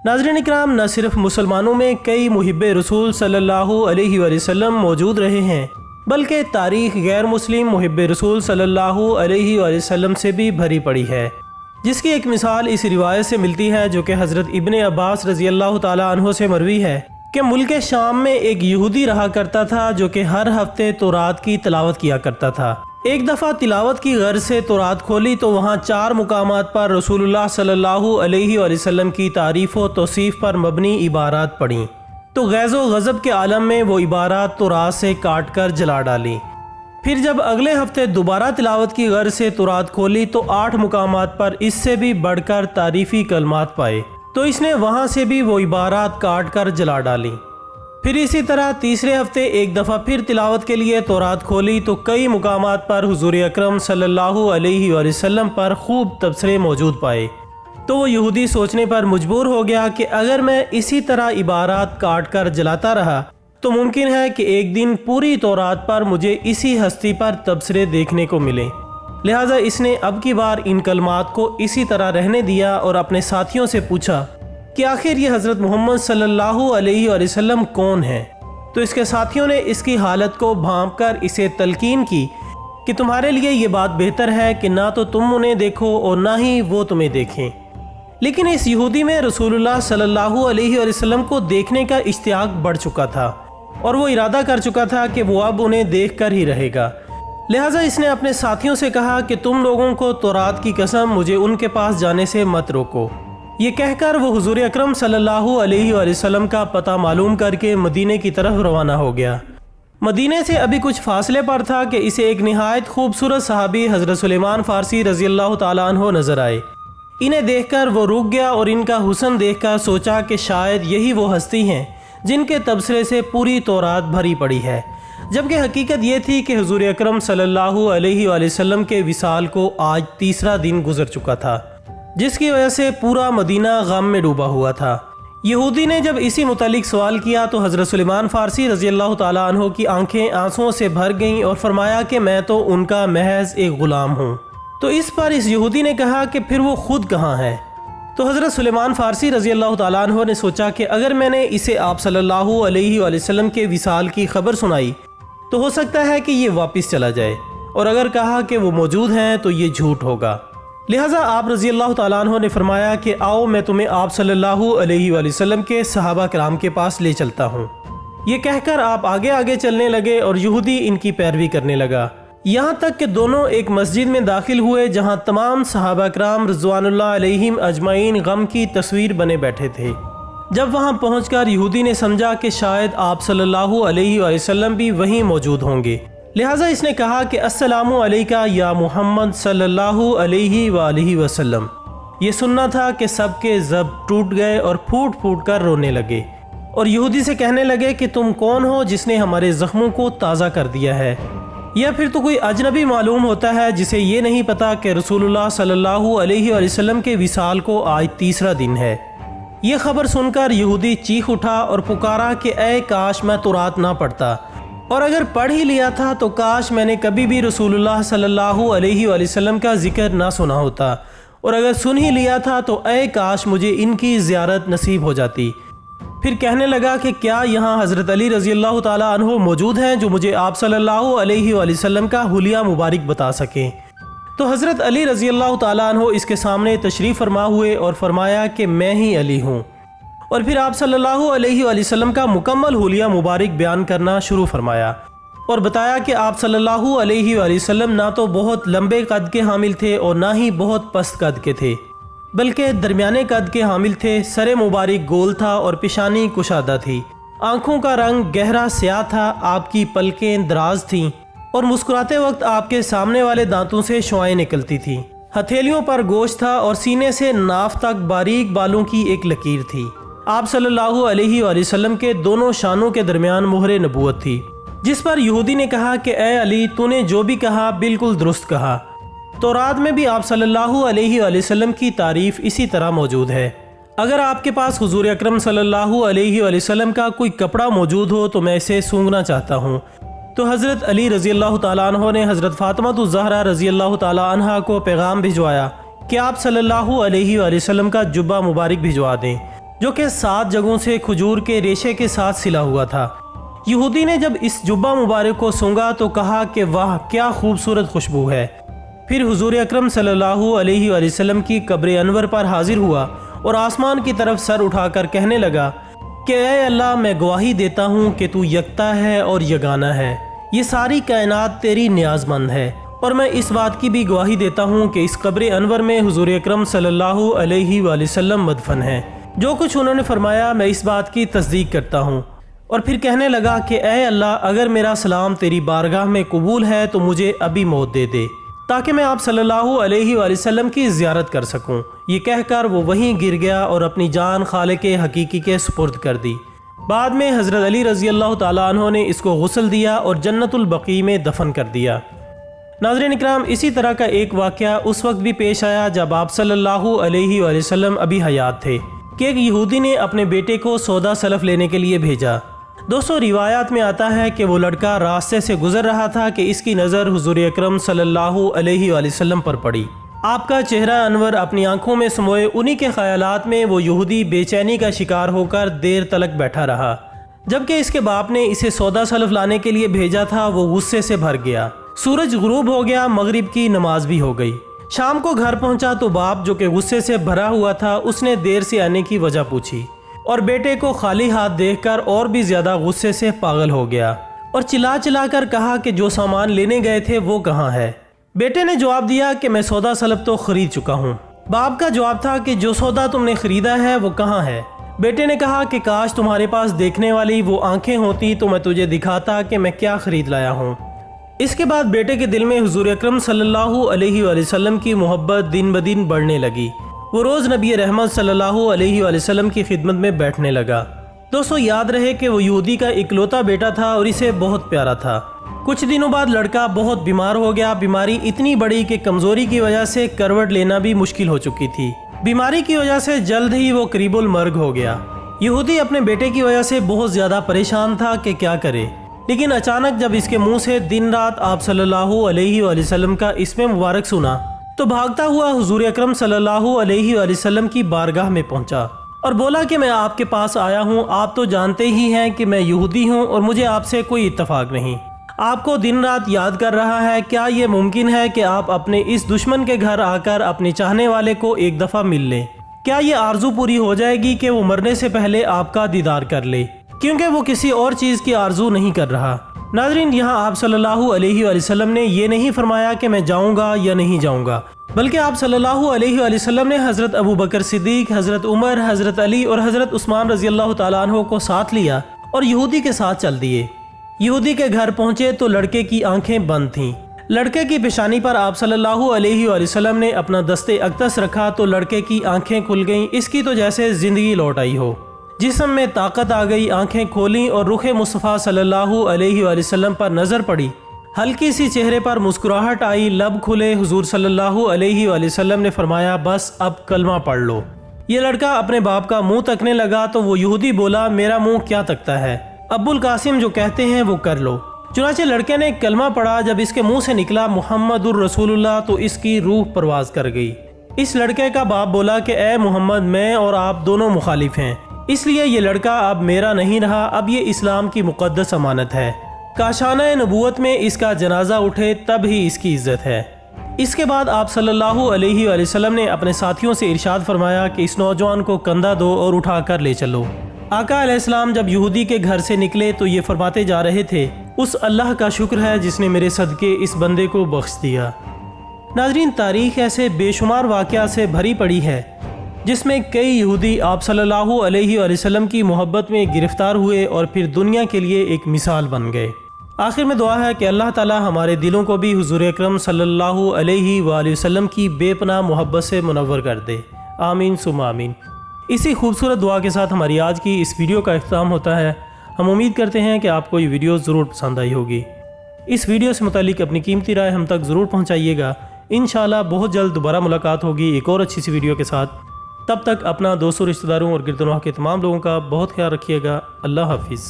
नाज़रीन इकराम, न सिर्फ मुसलमानों में कई मुहिब्बे रसूल सल्लल्लाहु अलैहि वसल्लम मौजूद रहे हैं, बल्कि तारीख़ गैर मुस्लिम मुहिब्बे रसूल सल्लल्लाहु अलैहि वसल्लम से भी भरी पड़ी है, जिसकी एक मिसाल इस रिवायत से मिलती है जो कि हज़रत इब्ने अब्बास रज़ी अल्लाह ताला अन्हो से मरवी है कि मुल्क शाम में एक यहूदी रहा करता था जो कि हर हफ्ते तौरात की तिलावत किया करता था। एक दफ़ा तिलावत की गर्ज से तौरात खोली तो वहाँ 4 मुकामात पर रसूलुल्लाह सल्लल्लाहु अलैहि वसल्लम की तारीफ़ व तौसीफ़ पर मबनी इबारात पढ़ीं, तो गैज़ो गज़ब के आलम में वो इबारात तौरात से काट कर जला डाली। फिर जब अगले हफ्ते दोबारा तिलावत की गर्ज से तौरात खोली तो 8 मुकामात पर इससे भी बढ़कर तारीफ़ी कलमात पाए, तो इसने वहाँ से भी वो इबारात काट कर जला डाली। फिर इसी तरह तीसरे हफ्ते एक दफ़ा फिर तिलावत के लिए तौरात खोली तो कई मुकामात पर हुज़ूर अकरम सल्लल्लाहु अलैहि वसल्लम पर खूब तबसरे मौजूद पाए, तो वो यहूदी सोचने पर मजबूर हो गया कि अगर मैं इसी तरह इबारात काट कर जलाता रहा तो मुमकिन है कि एक दिन पूरी तौरात पर मुझे इसी हस्ती पर तबसरे देखने को मिले। लिहाजा इसने अब की बार इन कलमात को इसी तरह रहने दिया और अपने साथियों से पूछा कि आखिर ये हज़रत मोहम्मद सल्लल्लाहु अलैहि वसल्लम कौन है। तो इसके साथियों ने इसकी हालत को भांप कर इसे तलकीन की कि तुम्हारे लिए ये बात बेहतर है कि ना तो तुम उन्हें देखो और ना ही वो तुम्हें देखें। लेकिन इस यहूदी में रसूलुल्लाह सल्लल्लाहु अलैहि वसल्लम को देखने का इश्तियाक बढ़ चुका था और वो इरादा कर चुका था कि वो अब उन्हें देख कर ही रहेगा। लिहाजा इसने अपने साथियों से कहा कि तुम लोगों को तौरात की कसम मुझे उनके पास जाने से मत रोको। ये कहकर वो हुज़ूर अकरम सल्लल्लाहु अलैहि वसल्लम का पता मालूम करके मदीने की तरफ रवाना हो गया। मदीने से अभी कुछ फासले पर था कि इसे एक निहायत खूबसूरत सहाबी हज़रत सुलेमान फ़ारसी रज़ी अल्लाह ताला अन्हो नज़र आए। इन्हें देखकर वो रुक गया और इनका हुस्न देखकर सोचा कि शायद यही वो हस्ती हैं जिनके तबसरे से पूरी तौरात भरी पड़ी है, जबकि हकीकत ये थी कि हुज़ूर अकरम सल्लल्लाहु अलैहि वसल्लम के विसाल को आज तीसरा दिन गुजर चुका था, जिसकी वजह से पूरा मदीना गम में डूबा हुआ था। यहूदी ने जब इसी मुतालिक सवाल किया तो हज़रत सुलेमान फ़ारसी रज़ी अल्लाह ताला अन्हो की आंखें आंसुओं से भर गईं और फरमाया कि मैं तो उनका महज एक ग़ुलाम हूँ। तो इस पर इस यहूदी ने कहा कि फिर वो खुद कहाँ है। तो हज़रत सुलेमान फ़ारसी रज़ी अल्लाह ताला अन्हो ने सोचा कि अगर मैंने इसे आप सल्लल्लाहु अलैहि वसल्लम के विसाल की खबर सुनाई तो हो सकता है कि ये वापस चला जाए, और अगर कहा कि वो मौजूद हैं तो ये झूठ होगा। लिहाजा आप रज़ी अल्लाह ताला अन्हो ने फरमाया कि आओ मैं तुम्हें आप सल्लल्लाहु अलैहि वसल्लम के सहाबा कराम के पास ले चलता हूँ। ये कहकर आप आगे आगे चलने लगे और यहूदी इनकी पैरवी करने लगा, यहाँ तक कि दोनों एक मस्जिद में दाखिल हुए जहाँ तमाम सहाबा कराम रिज़वानुल्लाह अलैहिम अजमाइन गम की तस्वीर बने बैठे थे। जब वहाँ पहुँचकर यहूदी ने समझा कि शायद आप सल्लल्लाहु अलैहि वसल्लम भी वहीं मौजूद होंगे, लिहाजा इसने कहा कि अस्सलामु अलैका या मुहम्मद सल्लल्लाहु अलैहि वसल्लम। ये सुनना था कि सबके ज़ब टूट गए और फूट फूट कर रोने लगे और यहूदी से कहने लगे कि तुम कौन हो जिसने हमारे ज़ख्मों को ताज़ा कर दिया है, या फिर तो कोई अजनबी मालूम होता है जिसे ये नहीं पता कि रसूलुल्लाह सल्लल्लाहु अलैहि वसल्लम के विसाल को आज तीसरा दिन है। ये खबर सुनकर यहूदी चीख उठा और पुकारा कि ऐ काश मैं तौरात ना पढ़ता, और अगर पढ़ ही लिया था तो काश मैंने कभी भी रसूलुल्लाह सल्लल्लाहु अलैहि वसल्लम का जिक्र ना सुना होता, और अगर सुन ही लिया था तो ऐ काश मुझे इनकी ज़ियारत नसीब हो जाती। फिर कहने लगा कि क्या यहाँ हज़रत अली रज़ी अल्लाह ताला अन्हो मौजूद हैं जो मुझे आप सल्लल्लाहु अलैहि वसल्लम का हुलिया मुबारक बता सकें। तो हज़रत अली रज़ी अल्लाह ताला अन्हो इसके सामने तशरीफ़ फरमा हुए और फरमाया कि मैं ही अली हूँ, और फिर आप सल्लल्लाहु अलैहि वसल्लम का मुकम्मल हुलिया मुबारक बयान करना शुरू फरमाया और बताया कि आप सल्लल्लाहु अलैहि वसल्लम ना तो बहुत लंबे कद के हामिल थे और ना ही बहुत पस्त कद के थे, बल्कि दरमियाने कद के हामिल थे। सरे मुबारक गोल था और पेशानी कुशादा थी, आँखों का रंग गहरा स्याह था, आपकी पलकें दराज थीं और मुस्कुराते वक्त आपके सामने वाले दांतों से शुआएं निकलती थीं। हथेलियों पर गोश्त था और सीने से नाफ तक बारीक बालों की एक लकीर थी। आप सल्लल्लाहु अलैहि वसल्लम के दोनों शानों के दरमियान मोहरे नबूवत थी, जिस पर यहूदी ने कहा कि ए अली, तूने जो भी कहा बिल्कुल दुरुस्त कहा। तौरात में भी आप सल्लल्लाहु अलैहि वसल्लम की तारीफ़ इसी तरह मौजूद है। अगर आपके पास हुज़ूर अकरम सल्लल्लाहु अलैहि वसल्लम का कोई कपड़ा मौजूद हो तो मैं इसे सूंघना चाहता हूँ। तो हज़रत अली रज़ी अल्लाह ताला अन्हो ने हज़रत फ़ातिमा ज़हरा रज़ी अल्लाह ताला अन्हा को पैगाम भिजवाया कि आप सल्लल्लाहु अलैहि वसल्लम का जुब्बा मुबारक भिजवा दें, جو کہ 7 جگہوں سے کھجور کے ریشے کے ساتھ سلا ہوا تھا۔ یہودی نے جب اس جبہ مبارک کو سونگھا تو کہا کہ واہ کیا خوبصورت خوشبو ہے۔ پھر حضور اکرم صلی اللہ علیہ وآلہ وسلم کی قبر انور پر حاضر ہوا اور آسمان کی طرف سر اٹھا کر کہنے لگا کہ اے اللہ، میں گواہی دیتا ہوں کہ تو یکتا ہے اور یگانہ ہے، یہ ساری کائنات تیری نیاز مند ہے، اور میں اس بات کی بھی گواہی دیتا ہوں کہ اس قبر انور میں حضور اکرم صلی اللہ علیہ وآلہ وسلم مدفن ہیں۔ جو کچھ انہوں نے فرمایا میں اس بات کی تصدیق کرتا ہوں۔ اور پھر کہنے لگا کہ اے اللہ، اگر میرا سلام تیری بارگاہ میں قبول ہے تو مجھے ابھی موت دے دے تاکہ میں آپ صلی اللہ علیہ وآلہ وسلم کی زیارت کر سکوں۔ یہ کہہ کر وہ وہیں گر گیا اور اپنی جان خالق حقیقی کے سپرد کر دی۔ بعد میں حضرت علی رضی اللہ تعالیٰ عنہ نے اس کو غسل دیا اور جنت البقیع میں دفن کر دیا۔ ناظرین اکرام، اسی طرح کا ایک واقعہ اس وقت بھی پیش آیا جب آپ صلی اللہ علیہ وآلہ وسلم ابھی حیات تھے کہ ایک یہودی نے اپنے بیٹے کو سودا سلف لینے کے لیے بھیجا۔ دوستو، روایات میں آتا ہے کہ وہ لڑکا راستے سے گزر رہا تھا کہ اس کی نظر حضور اکرم صلی اللہ علیہ وآلہ وسلم پر پڑی۔ آپ کا چہرہ انور اپنی آنکھوں میں سموئے انہی کے خیالات میں وہ یہودی بے چینی کا شکار ہو کر دیر تلک بیٹھا رہا، جبکہ اس کے باپ نے اسے سودا سلف لانے کے لیے بھیجا تھا۔ وہ غصے سے بھر گیا۔ سورج غروب ہو گیا، مغرب کی نماز بھی ہو گئی۔ شام کو گھر پہنچا تو باپ جو کہ غصے سے بھرا ہوا تھا اس نے دیر سے آنے کی وجہ پوچھی، اور بیٹے کو خالی ہاتھ دیکھ کر اور بھی زیادہ غصے سے پاگل ہو گیا اور چلا چلا کر کہا کہ جو سامان لینے گئے تھے وہ کہاں ہے؟ بیٹے نے جواب دیا کہ میں سودا سلف تو خرید چکا ہوں۔ باپ کا جواب تھا کہ جو سودا تم نے خریدا ہے وہ کہاں ہے؟ بیٹے نے کہا کہ کاش تمہارے پاس دیکھنے والی وہ آنکھیں ہوتی تو میں تجھے دکھاتا کہ میں کیا خرید لایا ہوں۔ اس کے بعد بیٹے کے دل میں حضور اکرم صلی اللہ علیہ وآلہ وسلم کی محبت دن بدن بڑھنے لگی۔ وہ روز نبی رحمت صلی اللہ علیہ وآلہ وسلم کی خدمت میں بیٹھنے لگا۔ دوستو، یاد رہے کہ وہ یہودی کا اکلوتا بیٹا تھا اور اسے بہت پیارا تھا۔ کچھ دنوں بعد لڑکا بہت بیمار ہو گیا۔ بیماری اتنی بڑی کہ کمزوری کی وجہ سے کروٹ لینا بھی مشکل ہو چکی تھی۔ بیماری کی وجہ سے جلد ہی وہ قریب المرگ ہو گیا۔ یہودی اپنے بیٹے کی وجہ سے بہت زیادہ پریشان تھا کہ کیا کرے، لیکن اچانک جب اس کے منہ سے دن رات آپ صلی اللہ علیہ وآلہ وسلم کا اسم مبارک سنا تو بھاگتا ہوا حضور اکرم صلی اللہ علیہ وآلہ وسلم کی بارگاہ میں پہنچا اور بولا کہ میں آپ کے پاس آیا ہوں۔ آپ تو جانتے ہی ہیں کہ میں یہودی ہوں اور مجھے آپ سے کوئی اتفاق نہیں۔ آپ کو دن رات یاد کر رہا ہے۔ کیا یہ ممکن ہے کہ آپ اپنے اس دشمن کے گھر آ کر اپنے چاہنے والے کو ایک دفعہ مل لیں؟ کیا یہ آرزو پوری ہو جائے گی کہ وہ مرنے سے پہلے آپ کا دیدار کر لے؟ کیونکہ وہ کسی اور چیز کی آرزو نہیں کر رہا۔ ناظرین، یہاں آپ صلی اللہ علیہ وآلہ وسلم نے یہ نہیں فرمایا کہ میں جاؤں گا یا نہیں جاؤں گا، بلکہ آپ صلی اللہ علیہ وآلہ وسلم نے حضرت ابو بکر صدیق، حضرت عمر، حضرت علی اور حضرت عثمان رضی اللہ تعالیٰ عنہ کو ساتھ لیا اور یہودی کے ساتھ چل دیے۔ یہودی کے گھر پہنچے تو لڑکے کی آنکھیں بند تھیں۔ لڑکے کی پیشانی پر آپ صلی اللہ علیہ وآلہ وسلم نے اپنا دست اقدس رکھا تو لڑکے کی آنکھیں کھل گئیں۔ اس کی تو جیسے زندگی لوٹ آئی ہو، جسم میں طاقت آ گئی۔ آنکھیں کھولیں اور رخ مصطفیٰ صلی اللہ علیہ وآلہ وسلم پر نظر پڑی۔ ہلکی سی چہرے پر مسکراہٹ آئی، لب کھلے۔ حضور صلی اللہ علیہ وآلہ وسلم نے فرمایا بس اب کلمہ پڑھ لو۔ یہ لڑکا اپنے باپ کا منہ تکنے لگا تو وہ یہودی بولا میرا منہ کیا تکتا ہے، ابو القاسم جو کہتے ہیں وہ کر لو۔ چنانچہ لڑکے نے کلمہ پڑھا۔ جب اس کے منہ سے نکلا محمد الرسول اللہ تو اس کی روح پرواز کر گئی۔ اس لڑکے کا باپ بولا کہ اے محمد، میں اور آپ دونوں مخالف ہیں، اس لیے یہ لڑکا اب میرا نہیں رہا، اب یہ اسلام کی مقدس امانت ہے۔ کاشانہ نبوت میں اس کا جنازہ اٹھے تب ہی اس کی عزت ہے۔ اس کے بعد آپ صلی اللہ علیہ وآلہ وسلم نے اپنے ساتھیوں سے ارشاد فرمایا کہ اس نوجوان کو کندھا دو اور اٹھا کر لے چلو۔ آقا علیہ السلام جب یہودی کے گھر سے نکلے تو یہ فرماتے جا رہے تھے اس اللہ کا شکر ہے جس نے میرے صدقے اس بندے کو بخش دیا۔ ناظرین، تاریخ ایسے بے شمار واقعات سے بھری پڑی ہے جس میں کئی یہودی آپ صلی اللہ علیہ وآلہ وسلم کی محبت میں گرفتار ہوئے اور پھر دنیا کے لیے ایک مثال بن گئے۔ آخر میں دعا ہے کہ اللہ تعالی ہمارے دلوں کو بھی حضور اکرم صلی اللہ علیہ وآلہ وسلم کی بے پناہ محبت سے منور کر دے، آمین ثم آمین۔ اسی خوبصورت دعا کے ساتھ ہماری آج کی اس ویڈیو کا اختتام ہوتا ہے۔ ہم امید کرتے ہیں کہ آپ کو یہ ویڈیو ضرور پسند آئی ہوگی۔ اس ویڈیو سے متعلق اپنی قیمتی رائے ہم تک ضرور پہنچائیے گا۔ انشاءاللہ بہت جلد دوبارہ ملاقات ہوگی ایک اور اچھی سی ویڈیو کے ساتھ۔ تب تک اپنا دوستوں، رشتہ داروں اور گرد و نواح کے تمام لوگوں کا بہت خیال رکھیے گا۔ اللہ حافظ۔